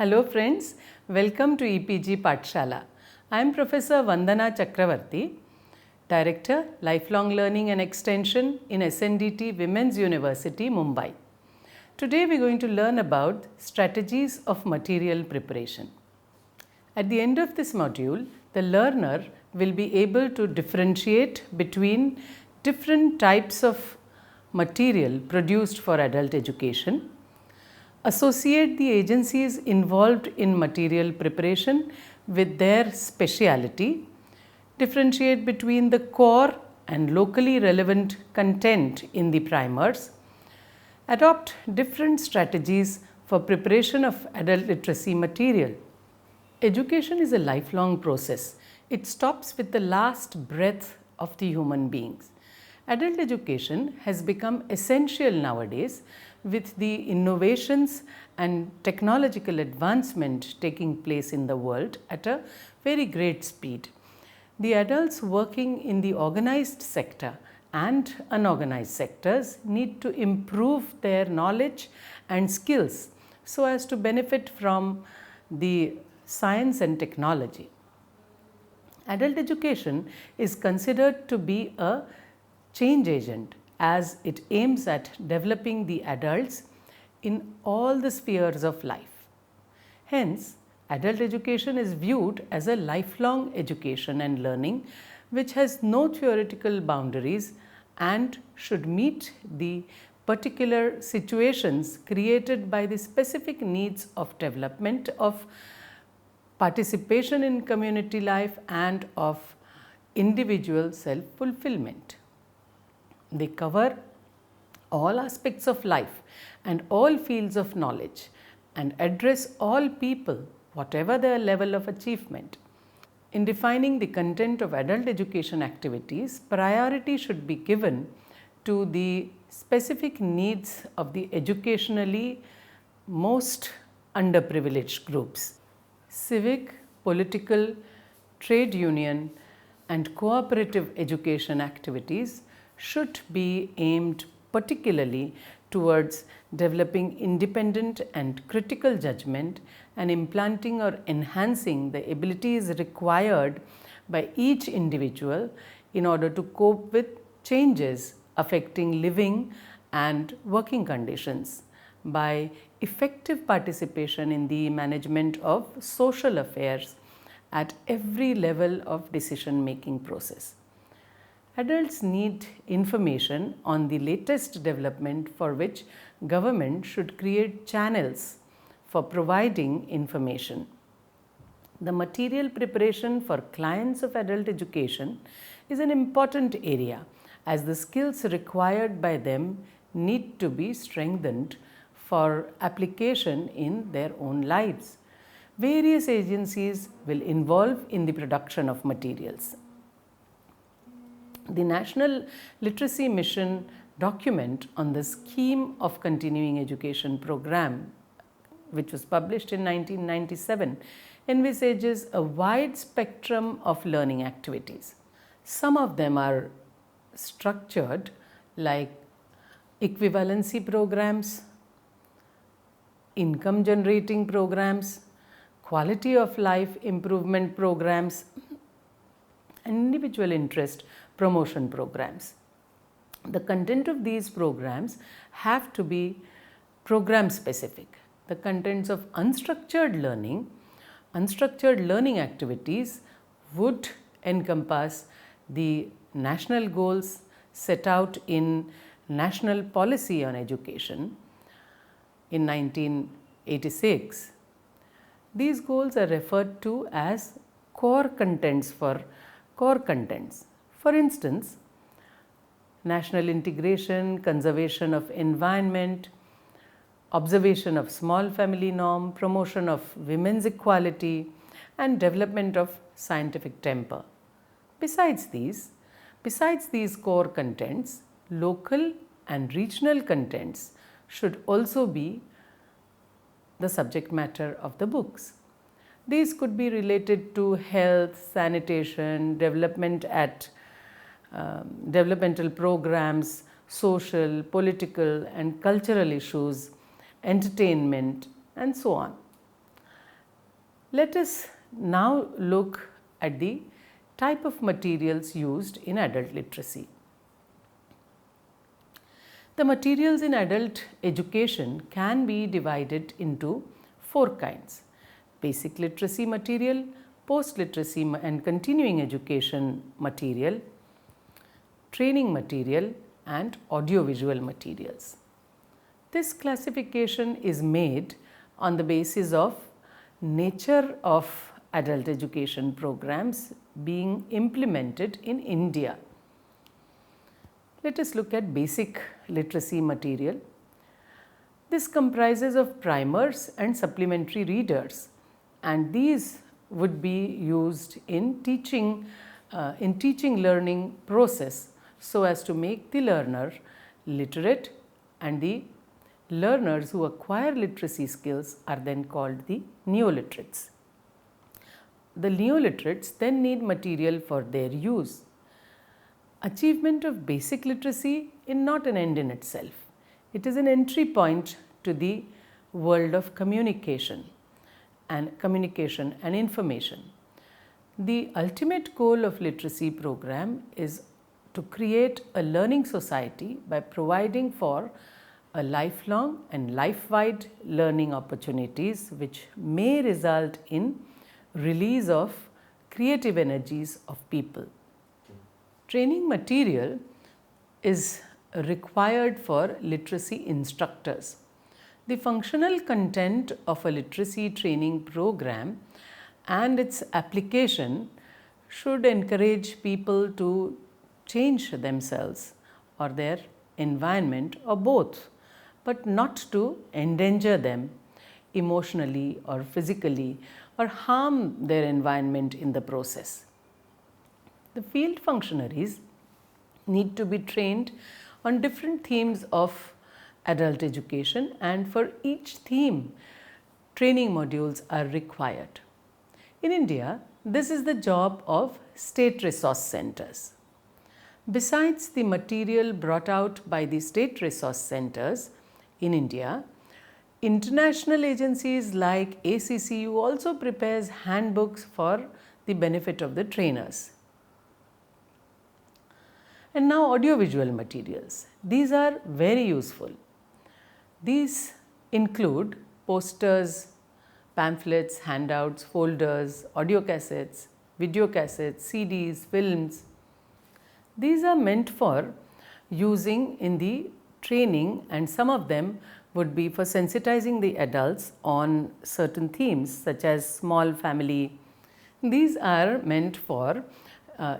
Hello friends, welcome to EPG Pathshala. I am Professor Vandana Chakravarti, Director, Lifelong Learning and Extension in SNDT Women's University, Mumbai. Today we are going to learn about strategies of material preparation. At the end of this module, the learner will be able to differentiate between different types of material produced for adult education, associate the agencies involved in material preparation with their speciality, differentiate between the core and locally relevant content in the primers, adopt different strategies for preparation of adult literacy material. Education is a lifelong process. It stops with the last breath of the human beings. Adult education has become essential nowadays with the innovations and technological advancement taking place in the world at a very great speed. The adults working in the organized sector and unorganized sectors need to improve their knowledge and skills so as to benefit from the science and technology. Adult education is considered to be a change agent as it aims at developing the adults in all the spheres of life. Hence, adult education is viewed as a lifelong education and learning which has no theoretical boundaries and should meet the particular situations created by the specific needs of development of participation in community life and of individual self-fulfillment. They cover all aspects of life and all fields of knowledge and address all people, whatever their level of achievement. In defining the content of adult education activities, priority should be given to the specific needs of the educationally most underprivileged groups. Civic, political, trade union and cooperative education activities should be aimed particularly towards developing independent and critical judgment and implanting or enhancing the abilities required by each individual in order to cope with changes affecting living and working conditions by effective participation in the management of social affairs at every level of decision making process. Adults need information on the latest development for which government should create channels for providing information. The material preparation for clients of adult education is an important area as the skills required by them need to be strengthened for application in their own lives. Various agencies will involve in the production of materials. The National Literacy Mission document on the scheme of continuing education program, which was published in 1997, envisages a wide spectrum of learning activities. Some of them are structured like equivalency programs, income generating programs, quality of life improvement programs, and individual interest promotion programs. The content of these programs have to be program specific. The contents of unstructured learning activities would encompass the national goals set out in National Policy on Education in 1986. These goals are referred to as core contents. For instance, national integration, conservation of environment, observation of small family norm, promotion of women's equality and development of scientific temper. Besides these core contents, local and regional contents should also be the subject matter of the books. These could be related to health, sanitation, developmental programs, social, political and cultural issues, entertainment and so on. Let us now look at the type of materials used in adult literacy. The materials in adult education can be divided into 4 kinds: basic literacy material, post-literacy and continuing education material, training material, and audiovisual materials. This classification is made on the basis of nature of adult education programs being implemented in India. Let us look at basic literacy material. This comprises of primers and supplementary readers, and these would be used in teaching learning process so as to make the learner literate, and the learners who acquire literacy skills are then called the neoliterates. The neoliterates then need material for their use. Achievement of basic literacy is not an end in itself. It is an entry point to the world of communication and information. The ultimate goal of literacy program is to create a learning society by providing for a lifelong and life-wide learning opportunities which may result in release of creative energies of people. Training material is required for literacy instructors. The functional content of a literacy training program and its application should encourage people to change themselves or their environment or both, but not to endanger them emotionally or physically or harm their environment in the process. The field functionaries need to be trained on different themes of adult education, and for each theme, training modules are required. In India, this is the job of state resource centers. Besides the material brought out by the state resource centers in India, international agencies like ACCU also prepares handbooks for the benefit of the trainers. And now audiovisual materials. These are very useful. These include posters, pamphlets, handouts, folders, audio cassettes, video cassettes, CDs, films. These are meant for using in the training, and some of them would be for sensitizing the adults on certain themes such as small family. These are meant for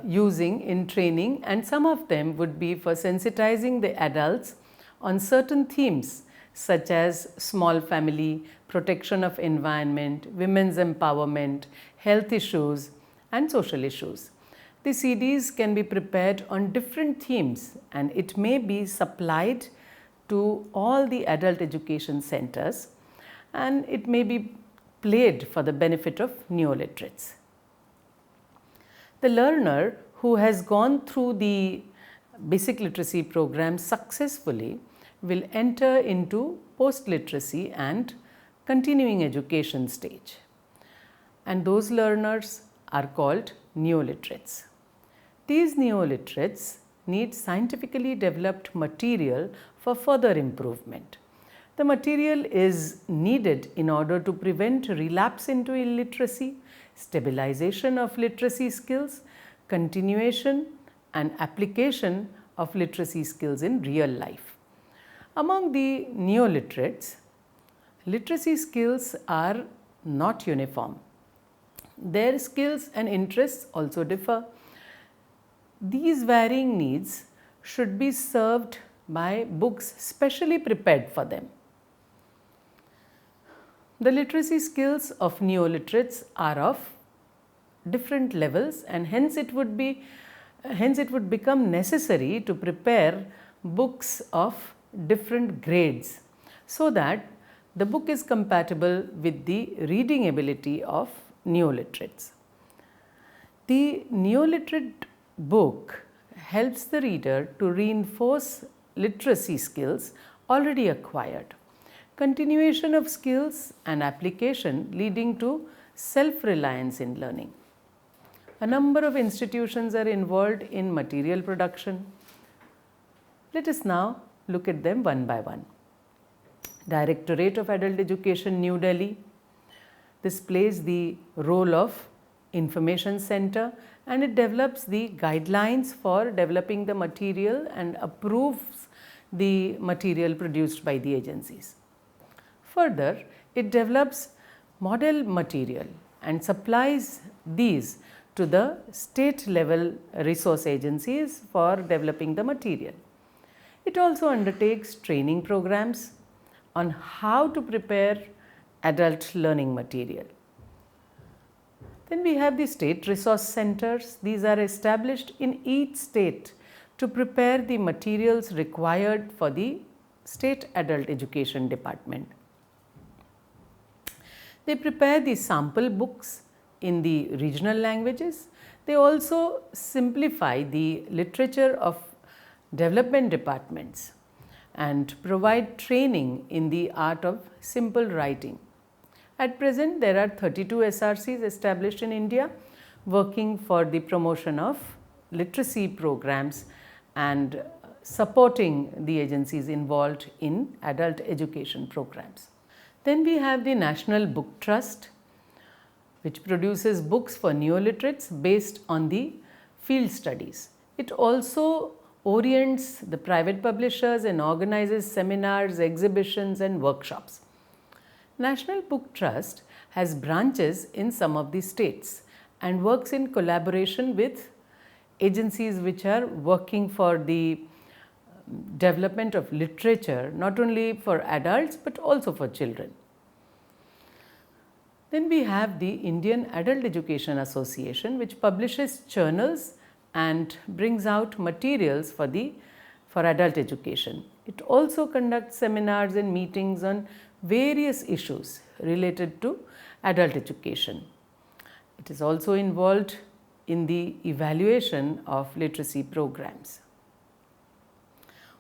using in training, and some of them would be for sensitizing the adults on certain themes such as small family, protection of environment, women's empowerment, health issues, and social issues. The CDs can be prepared on different themes, and it may be supplied to all the adult education centers, and it may be played for the benefit of neoliterates. The learner who has gone through the basic literacy program successfully will enter into post-literacy and continuing education stage, and those learners are called neoliterates. These neoliterates need scientifically developed material for further improvement. The material is needed in order to prevent relapse into illiteracy, stabilization of literacy skills, continuation and application of literacy skills in real life. Among the neoliterates, literacy skills are not uniform. Their skills and interests also differ. These varying needs should be served by books specially prepared for them. The literacy skills of neoliterates are of different levels, and hence it would become necessary to prepare books of different grades so that the book is compatible with the reading ability of neoliterates. The neoliterate book helps the reader to reinforce literacy skills already acquired, continuation of skills and application leading to self-reliance in learning. A number of institutions are involved in material production. Let us now look at them one by one. Directorate of Adult Education, New Delhi. This plays the role of information center and it develops the guidelines for developing the material and approves the material produced by the agencies. Further, it develops model material and supplies these to the state level resource agencies for developing the material. It also undertakes training programs on how to prepare adult learning material. Then we have the state resource centers. These are established in each state to prepare the materials required for the state adult education department. They prepare the sample books in the regional languages. They also simplify the literature of development departments and provide training in the art of simple writing. At present, there are 32 SRCs established in India working for the promotion of literacy programs and supporting the agencies involved in adult education programs. Then we have the National Book Trust, which produces books for neoliterates based on the field studies. It also orients the private publishers and organizes seminars, exhibitions and workshops. National Book Trust has branches in some of the states and works in collaboration with agencies which are working for the development of literature, not only for adults but also for children. Then we have the Indian Adult Education Association, which publishes journals and brings out materials for adult education. It also conducts seminars and meetings on various issues related to adult education. It is also involved in the evaluation of literacy programs.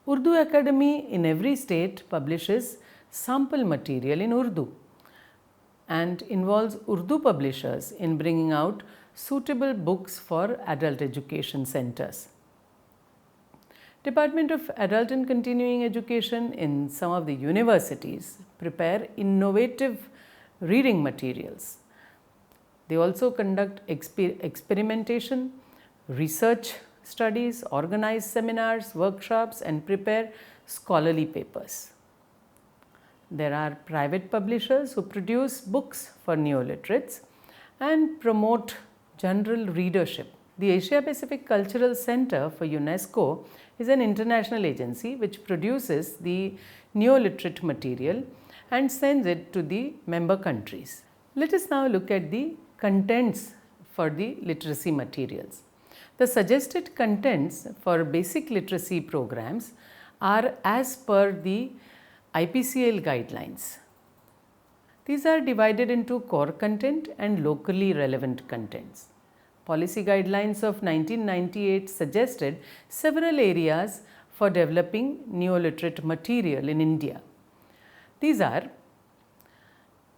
Urdu Academy in every state publishes sample material in Urdu and involves Urdu publishers in bringing out suitable books for adult education centers. Department of Adult and Continuing Education in some of the universities prepare innovative reading materials. They also conduct experimentation, research studies, organize seminars, workshops and prepare scholarly papers. There are private publishers who produce books for neoliterates and promote general readership. The Asia Pacific Cultural Center for UNESCO is an international agency which produces the neoliterate material and sends it to the member countries. Let us now look at the contents for the literacy materials. The suggested contents for basic literacy programs are as per the IPCL guidelines. These are divided into core content and locally relevant contents. Policy guidelines of 1998 suggested several areas for developing neoliterate material in India. These are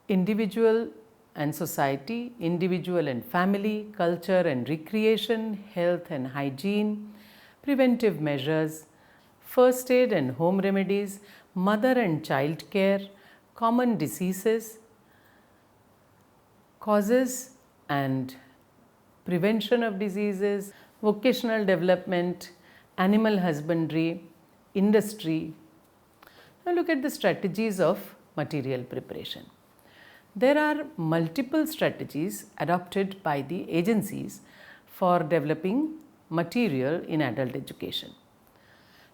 individual and society, individual and family, culture and recreation, health and hygiene, preventive measures, first aid and home remedies, mother and child care, common diseases, causes and prevention of diseases, vocational development, animal husbandry, industry. Now look at the strategies of material preparation. There are multiple strategies adopted by the agencies for developing material in adult education.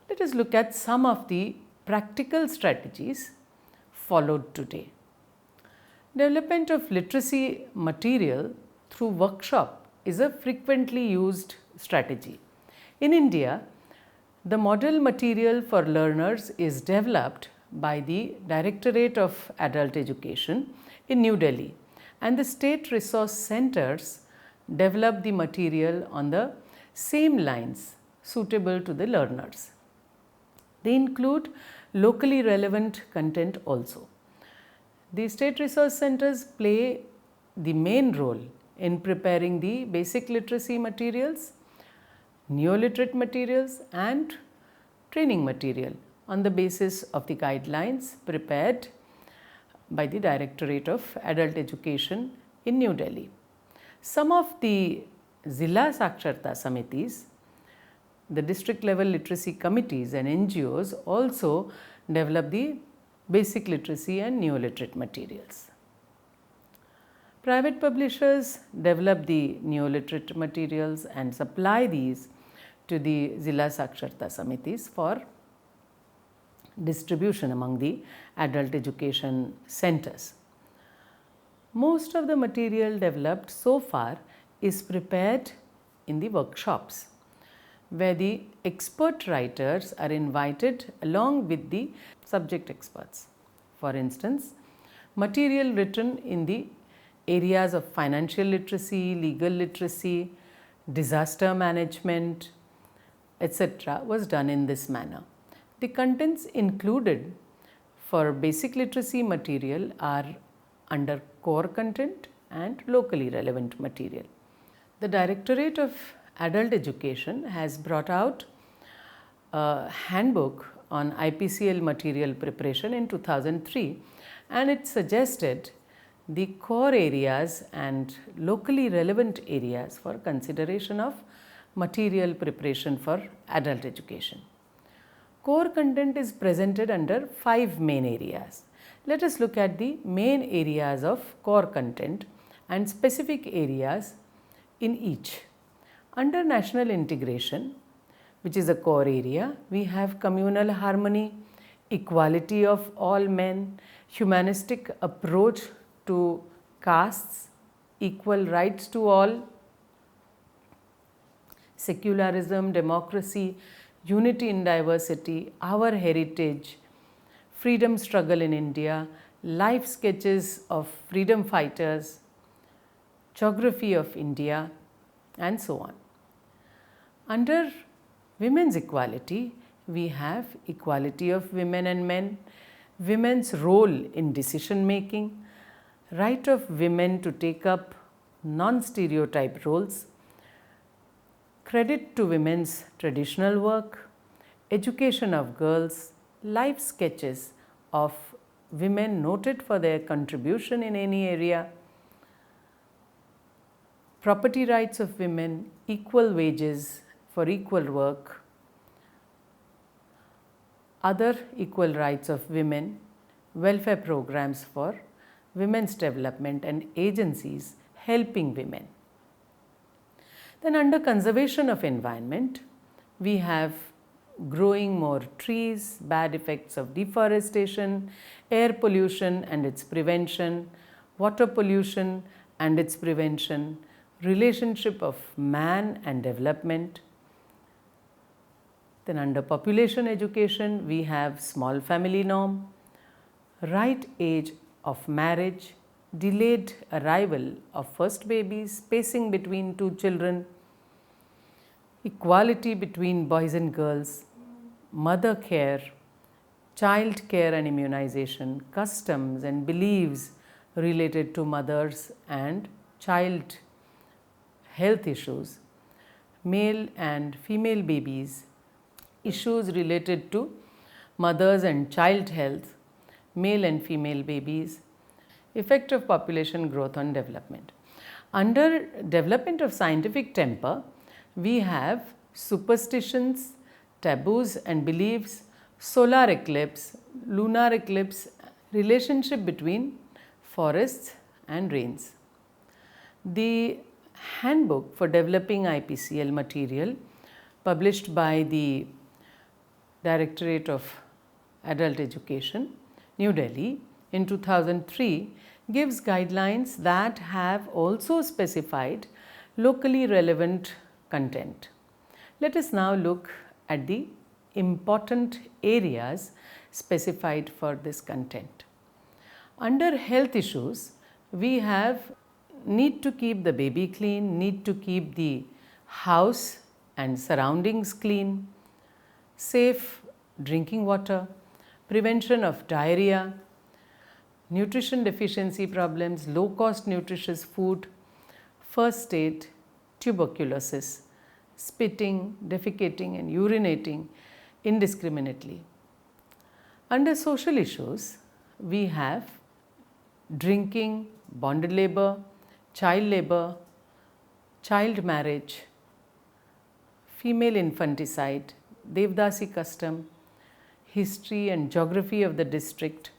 Let us look at some of the practical strategies followed today. Development of literacy material through workshop is a frequently used strategy. In India, the model material for learners is developed by the Directorate of Adult Education in New Delhi, and the state resource centers develop the material on the same lines suitable to the learners. They include locally relevant content also. The state resource centers play the main role in preparing the basic literacy materials, neoliterate materials and training material on the basis of the guidelines prepared by the Directorate of Adult Education in New Delhi. Some of the Zilla Saksharta Samitis, the district level literacy committees and NGOs also develop the basic literacy and neoliterate materials. Private publishers develop the neoliterate materials and supply these to the Zilla Saksharta Samitis for distribution among the adult education centers. Most of the material developed so far is prepared in the workshops, where the expert writers are invited along with the subject experts. For instance, material written in the areas of financial literacy, legal literacy, disaster management, etc. was done in this manner. The contents included for basic literacy material are under core content and locally relevant material. The Directorate of Adult Education has brought out a handbook on IPCL material preparation in 2003, and it suggested the core areas and locally relevant areas for consideration of material preparation for adult education. Core content is presented under 5 main areas. Let us look at the main areas of core content and specific areas in each. Under national integration, which is a core area, we have communal harmony, equality of all men, humanistic approach to castes, equal rights to all, secularism, democracy, unity in diversity, our heritage, freedom struggle in India, life sketches of freedom fighters, geography of India, and so on. Under women's equality, we have equality of women and men, women's role in decision making, right of women to take up non-stereotype roles, credit to women's traditional work, education of girls, life sketches of women noted for their contribution in any area, property rights of women, equal wages for equal work, other equal rights of women, welfare programs for women's development and agencies helping women. Then under conservation of environment, we have growing more trees, bad effects of deforestation, air pollution and its prevention, water pollution and its prevention, relationship of man and development. Then under population education, we have small family norm, right age of marriage, delayed arrival of first babies, spacing between 2 children, equality between boys and girls, mother care, child care and immunization, customs and beliefs related to mothers and child health issues, male and female babies, issues related to mothers and child health, male and female babies, effect of population growth on development. Under development of scientific temper, we have superstitions, taboos and beliefs, solar eclipse, lunar eclipse, relationship between forests and rains. The handbook for developing IPCL material, published by the Directorate of Adult Education, New Delhi in 2003, gives guidelines that have also specified locally relevant content. Let us now look at the important areas specified for this content. Under health issues, we have need to keep the baby clean, need to keep the house and surroundings clean, safe drinking water, prevention of diarrhea, nutrition deficiency problems, low cost nutritious food, first aid, tuberculosis, spitting, defecating and urinating indiscriminately. Under social issues, we have drinking, bonded labor, child marriage, female infanticide, Devdasi custom, history and geography of the district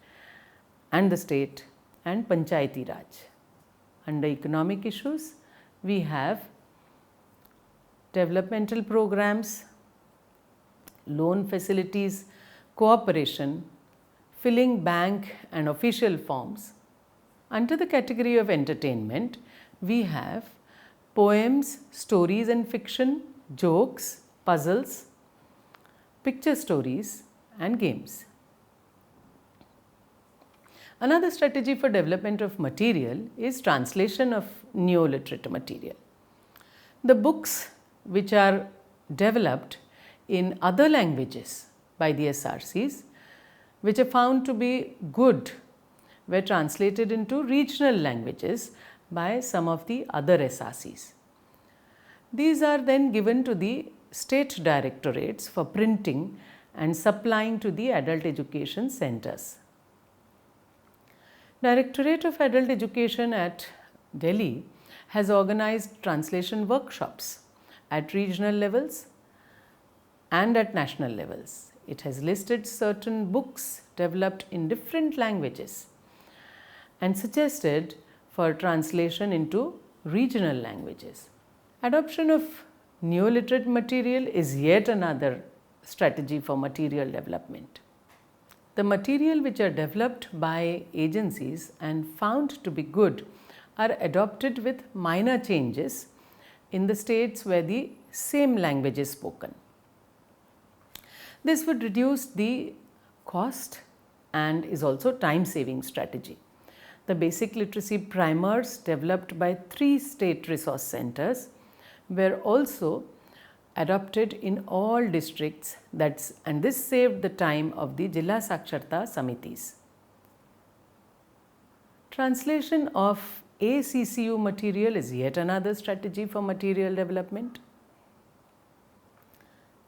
and the state, and Panchayati Raj. Under economic issues, we have developmental programs, loan facilities, cooperation, filling bank and official forms. Under the category of entertainment, we have poems, stories and fiction, jokes, puzzles, picture stories and games. Another strategy for development of material is translation of neo-literate material. The books which are developed in other languages by the SRCs, which are found to be good, were translated into regional languages by some of the other SRCs. These are then given to the state directorates for printing and supplying to the adult education centers. Directorate of Adult Education at Delhi has organized translation workshops at regional levels and at national levels. It has listed certain books developed in different languages and suggested for translation into regional languages. Adoption of neo-literate material is yet another strategy for material development. The material which are developed by agencies and found to be good are adopted with minor changes in the states where the same language is spoken. This would reduce the cost and is also time-saving strategy. The basic literacy primers developed by 3 state resource centers were also adopted in all districts, and this saved the time of the Jilla Saksharta Samitis. Translation of ACCU material is yet another strategy for material development.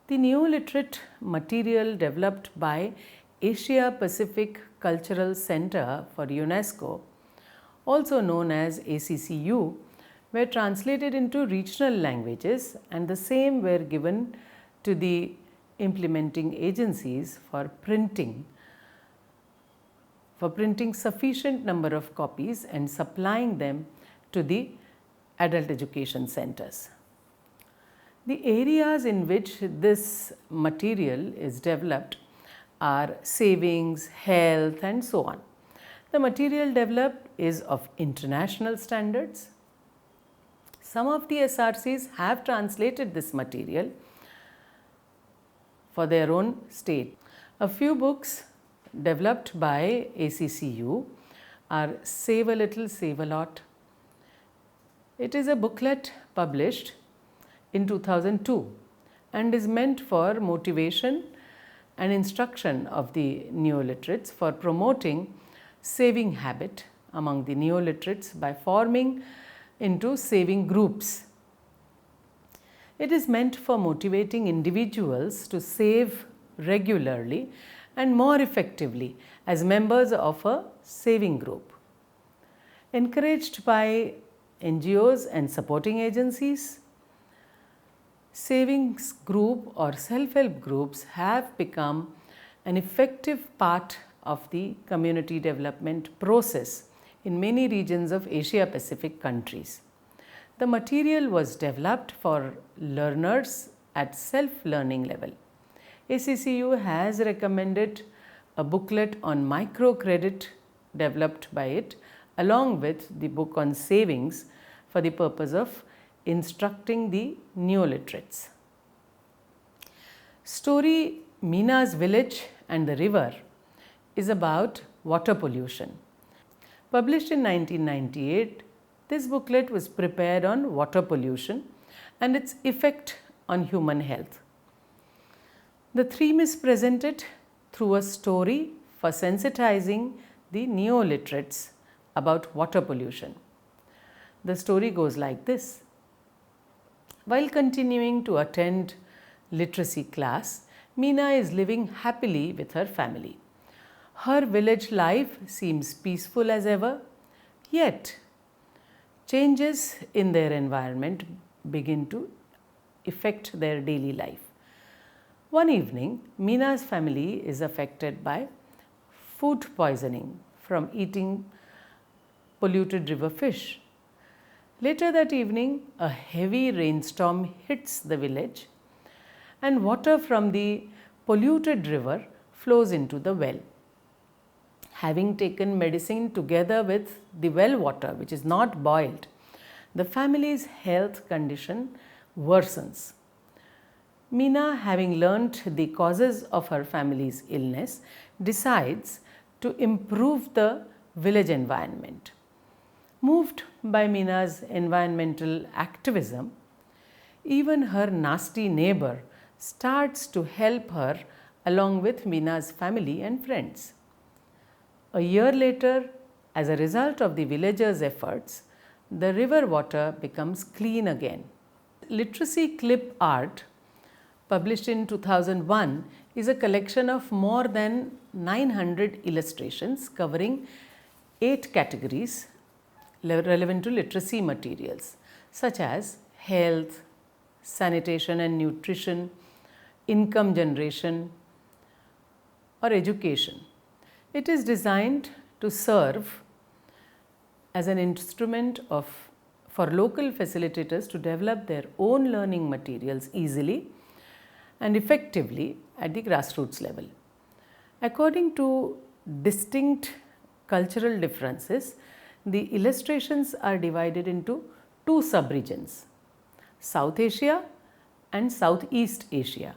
The neo-literate material developed by Asia Pacific Cultural Center for UNESCO, also known as ACCU, were translated into regional languages, and the same were given to the implementing agencies for printing sufficient number of copies and supplying them to the adult education centers. The areas in which this material is developed are savings, health and so on. The material developed is of international standards. Some of the SRCs have translated this material for their own state. A few books developed by ACCU are Save a Little, Save a Lot. It is a booklet published in 2002 and is meant for motivation and instruction of the neo-literates for promoting saving habit among the neo-literates by forming into saving groups. It is meant for motivating individuals to save regularly and more effectively as members of a saving group. Encouraged by NGOs and supporting agencies, savings group or self-help groups have become an effective part of the community development process in many regions of Asia Pacific countries. The material was developed for learners at self-learning level. ACCU has recommended a booklet on microcredit developed by it along with the book on savings for the purpose of instructing the neo-literates. Story Meena's Village and the River is about water pollution. Published in 1998, this booklet was prepared on water pollution and its effect on human health. The theme is presented through a story for sensitizing the neo-literates about water pollution. The story goes like this. While continuing to attend literacy class, Meena is living happily with her family. Her village life seems peaceful as ever, yet changes in their environment begin to affect their daily life. One evening, Meena's family is affected by food poisoning from eating polluted river fish. Later that evening, a heavy rainstorm hits the village and water from the polluted river flows into the well. Having taken medicine together with the well water, which is not boiled, the family's health condition worsens. Meena, having learnt the causes of her family's illness, decides to improve the village environment. Moved by Meena's environmental activism, even her nasty neighbor starts to help her along with Meena's family and friends. A year later, as a result of the villagers' efforts, the river water becomes clean again. Literacy clip art, published in 2001, is a collection of more than 900 illustrations covering 8 categories relevant to literacy materials, such as health, sanitation and nutrition, income generation, or education. It is designed to serve as an instrument for local facilitators to develop their own learning materials easily and effectively at the grassroots level. According to distinct cultural differences, the illustrations are divided into 2 subregions, South Asia and Southeast Asia.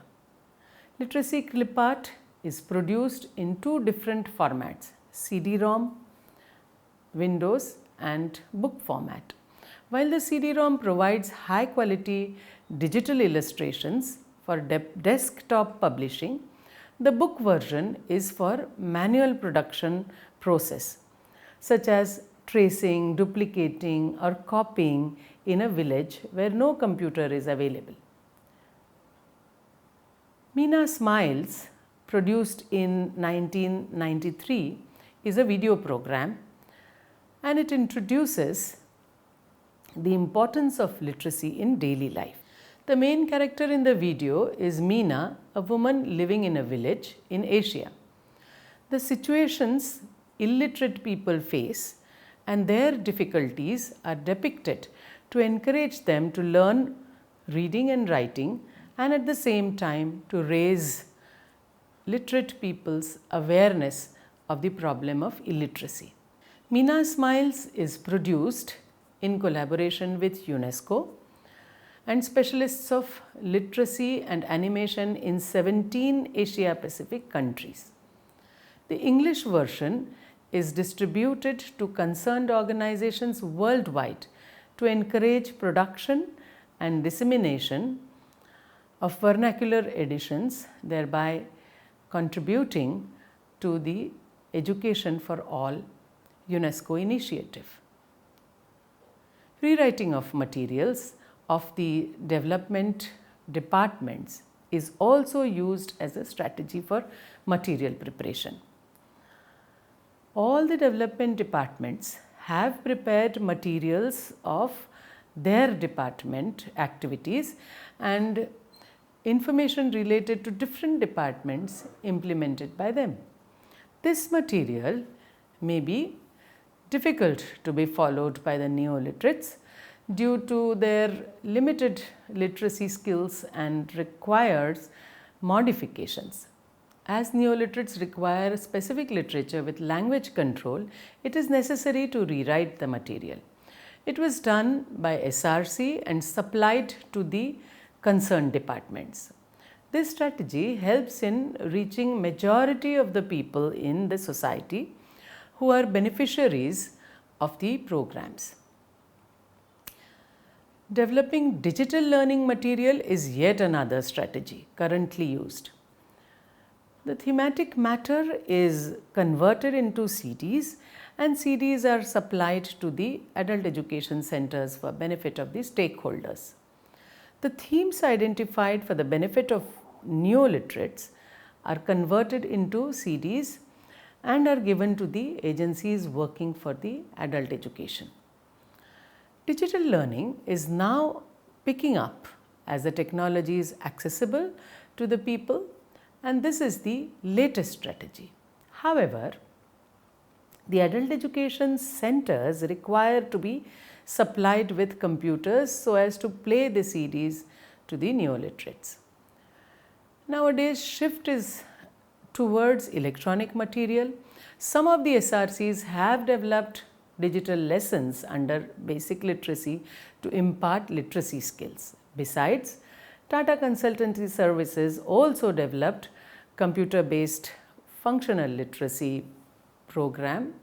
Literacy clip art is produced in 2 different formats, CD-ROM, Windows and book format. While the CD-ROM provides high quality digital illustrations for desktop publishing, the book version is for manual production process, such as tracing, duplicating or copying in a village where no computer is available. Meena Smiles, produced in 1993, is a video program, and it introduces the importance of literacy in daily life. The main character in the video is Meena, a woman living in a village in Asia. The situations illiterate people face and their difficulties are depicted to encourage them to learn reading and writing, and at the same time to raise literate people's awareness of the problem of illiteracy. Meena Smiles is produced in collaboration with UNESCO and specialists of literacy and animation in 17 Asia Pacific countries. The English version is distributed to concerned organizations worldwide to encourage production and dissemination of vernacular editions, thereby contributing to the Education for All UNESCO initiative. Rewriting of materials of the development departments is also used as a strategy for material preparation. All the development departments have prepared materials of their department activities and information related to different departments implemented by them. This material may be difficult to be followed by the neo-literates due to their limited literacy skills and requires modifications. As neo-literates require specific literature with language control, it is necessary to rewrite the material. It was done by SRC and supplied to the concerned departments. This strategy helps in reaching majority of the people in the society who are beneficiaries of the programs. Developing digital learning material is yet another strategy currently used. The thematic matter is converted into CDs, and CDs are supplied to the adult education centers for benefit of the stakeholders. The themes identified for the benefit of neoliterates are converted into CDs and are given to the agencies working for the adult education. Digital learning is now picking up as the technology is accessible to the people, and this is the latest strategy. However, the adult education centers require to be supplied with computers so as to play the CDs to the neoliterates. Nowadays, shift is towards electronic material. Some of the SRCs have developed digital lessons under basic literacy to impart literacy skills. Besides, Tata Consultancy Services also developed computer-based functional literacy program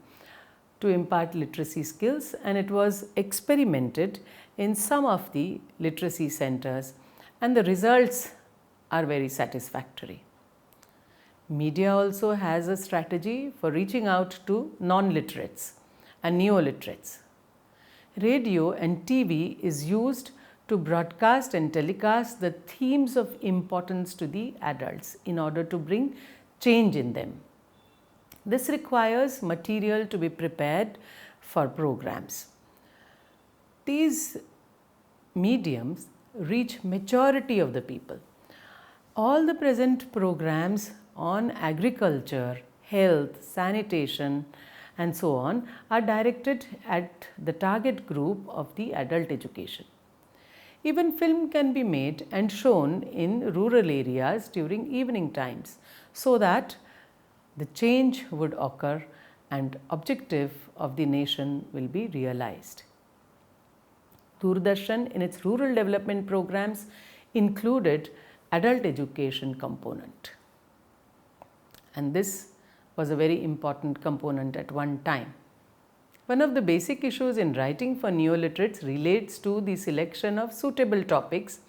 to impart literacy skills, and it was experimented in some of the literacy centers, and the results are very satisfactory. Media also has a strategy for reaching out to non-literates and neoliterates. Radio and TV is used to broadcast and telecast the themes of importance to the adults in order to bring change in them. This requires material to be prepared for programs. These mediums reach majority of the people. All the present programs on agriculture, health, sanitation, and so on are directed at the target group of the adult education. Even film can be made and shown in rural areas during evening times so that the change would occur and objective of the nation will be realized. Doordarshan in its rural development programs included adult education component, and this was a very important component at one time. One of the basic issues in writing for neoliterates relates to the selection of suitable topics,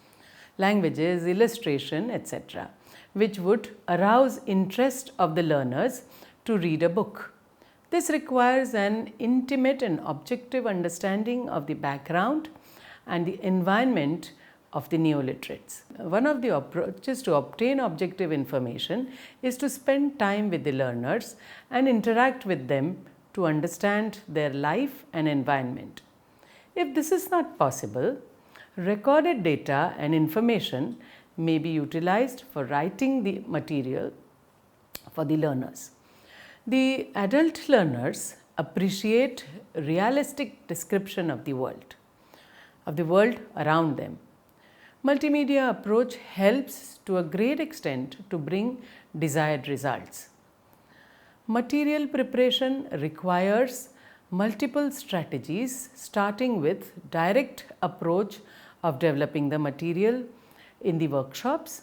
languages, illustration, etc., which would arouse interest of the learners to read a book. This requires an intimate and objective understanding of the background and the environment of the neoliterates. One of the approaches to obtain objective information is to spend time with the learners and interact with them to understand their life and environment. If this is not possible, recorded data and information may be utilized for writing the material for the learners. The adult learners appreciate realistic description of the world around them. Multimedia approach helps to a great extent to bring desired results. Material preparation requires multiple strategies, starting with direct approach of developing the material in the workshops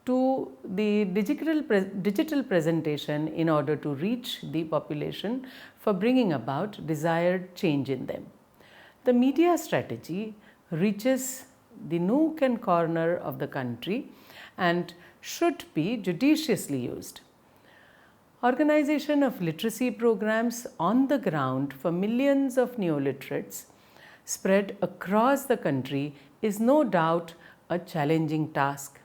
to the digital presentation in order to reach the population for bringing about desired change in them. The media strategy reaches the nook and corner of the country and should be judiciously used. Organization of literacy programs on the ground for millions of neoliterates spread across the country is no doubt a challenging task,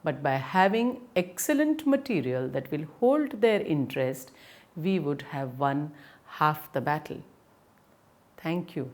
but by having excellent material that will hold their interest, we would have won half the battle. Thank you.